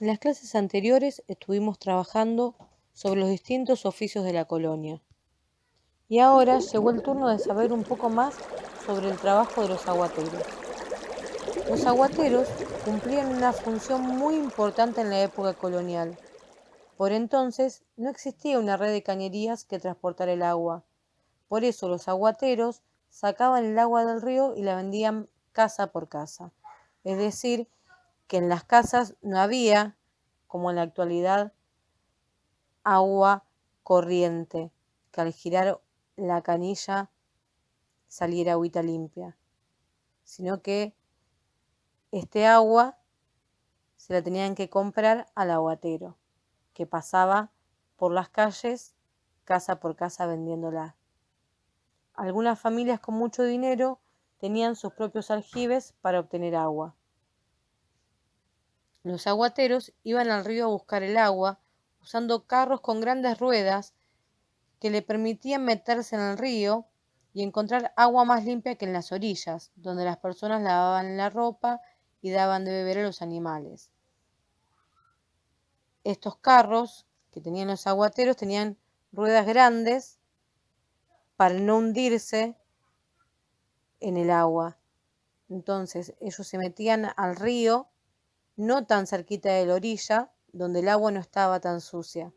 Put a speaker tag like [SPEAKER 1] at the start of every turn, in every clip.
[SPEAKER 1] En las clases anteriores estuvimos trabajando sobre los distintos oficios de la colonia. Y ahora llegó el turno de saber un poco más sobre el trabajo de los aguateros. Los aguateros cumplían una función muy importante en la época colonial. Por entonces no existía una red de cañerías que transportara el agua. Por eso los aguateros sacaban el agua del río y la vendían casa por casa. Es decir, que en las casas no había, como en la actualidad, agua corriente, que al girar la canilla saliera agüita limpia, sino que este agua se la tenían que comprar al aguatero, que pasaba por las calles casa por casa vendiéndola. Algunas familias con mucho dinero tenían sus propios aljibes para obtener agua. Los aguateros iban al río a buscar el agua usando carros con grandes ruedas que le permitían meterse en el río y encontrar agua más limpia que en las orillas, donde las personas lavaban la ropa y daban de beber a los animales. Estos carros que tenían los aguateros tenían ruedas grandes para no hundirse en el agua. Entonces ellos se metían al río, no tan cerquita de la orilla, donde el agua no estaba tan sucia.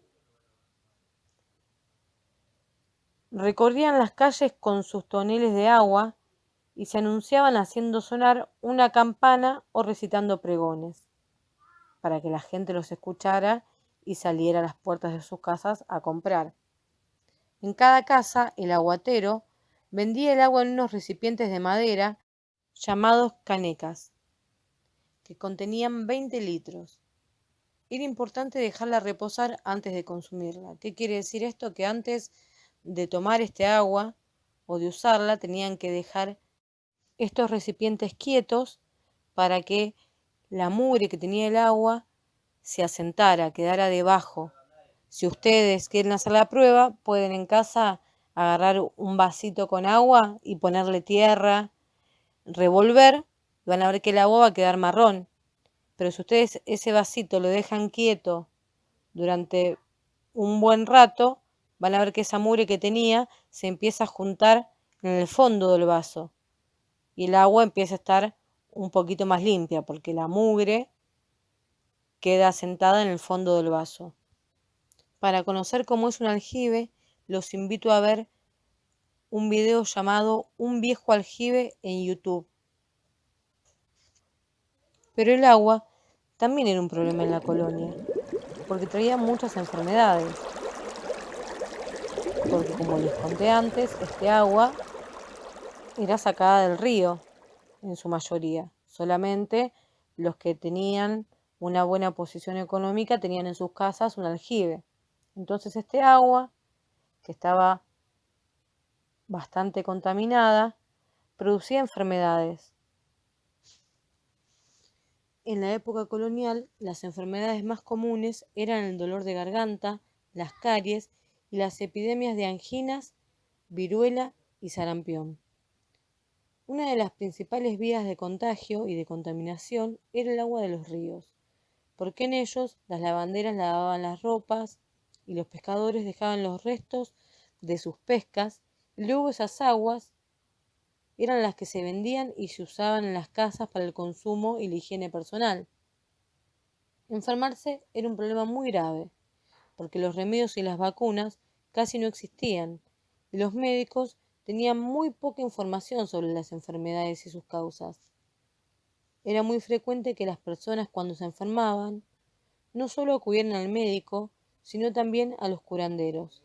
[SPEAKER 1] Recorrían las calles con sus toneles de agua y se anunciaban haciendo sonar una campana o recitando pregones, para que la gente los escuchara y saliera a las puertas de sus casas a comprar. En cada casa, el aguatero vendía el agua en unos recipientes de madera llamados canecas, que contenían 20 litros. Era importante dejarla reposar antes de consumirla. ¿Qué quiere decir esto? Que antes de tomar este agua o de usarla tenían que dejar estos recipientes quietos para que la mugre que tenía el agua se asentara, quedara debajo. Si ustedes quieren hacer la prueba, pueden en casa agarrar un vasito con agua y ponerle tierra, revolver, y van a ver que el agua va a quedar marrón. Pero si ustedes ese vasito lo dejan quieto durante un buen rato, van a ver que esa mugre que tenía se empieza a juntar en el fondo del vaso y el agua empieza a estar un poquito más limpia porque la mugre queda sentada en el fondo del vaso. Para conocer cómo es un aljibe, los invito a ver un video llamado Un viejo aljibe en YouTube. Pero el agua también era un problema en la colonia, porque traía muchas enfermedades. Porque como les conté antes, este agua era sacada del río, en su mayoría. Solamente los que tenían una buena posición económica tenían en sus casas un aljibe. Entonces este agua, que estaba bastante contaminada, producía enfermedades. En la época colonial, las enfermedades más comunes eran el dolor de garganta, las caries y las epidemias de anginas, viruela y sarampión. Una de las principales vías de contagio y de contaminación era el agua de los ríos, porque en ellos las lavanderas lavaban las ropas y los pescadores dejaban los restos de sus pescas y luego esas aguas eran las que se vendían y se usaban en las casas para el consumo y la higiene personal. Enfermarse era un problema muy grave, porque los remedios y las vacunas casi no existían, y los médicos tenían muy poca información sobre las enfermedades y sus causas. Era muy frecuente que las personas cuando se enfermaban no solo acudieran al médico, sino también a los curanderos.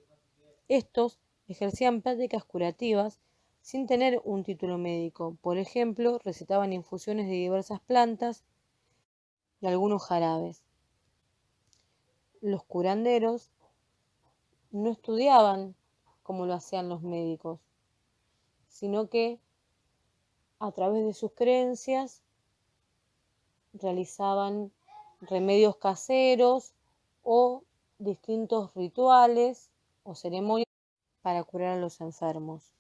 [SPEAKER 1] Estos ejercían prácticas curativas sin tener un título médico. Por ejemplo, recetaban infusiones de diversas plantas y algunos jarabes. Los curanderos no estudiaban como lo hacían los médicos, sino que a través de sus creencias realizaban remedios caseros o distintos rituales o ceremonias para curar a los enfermos.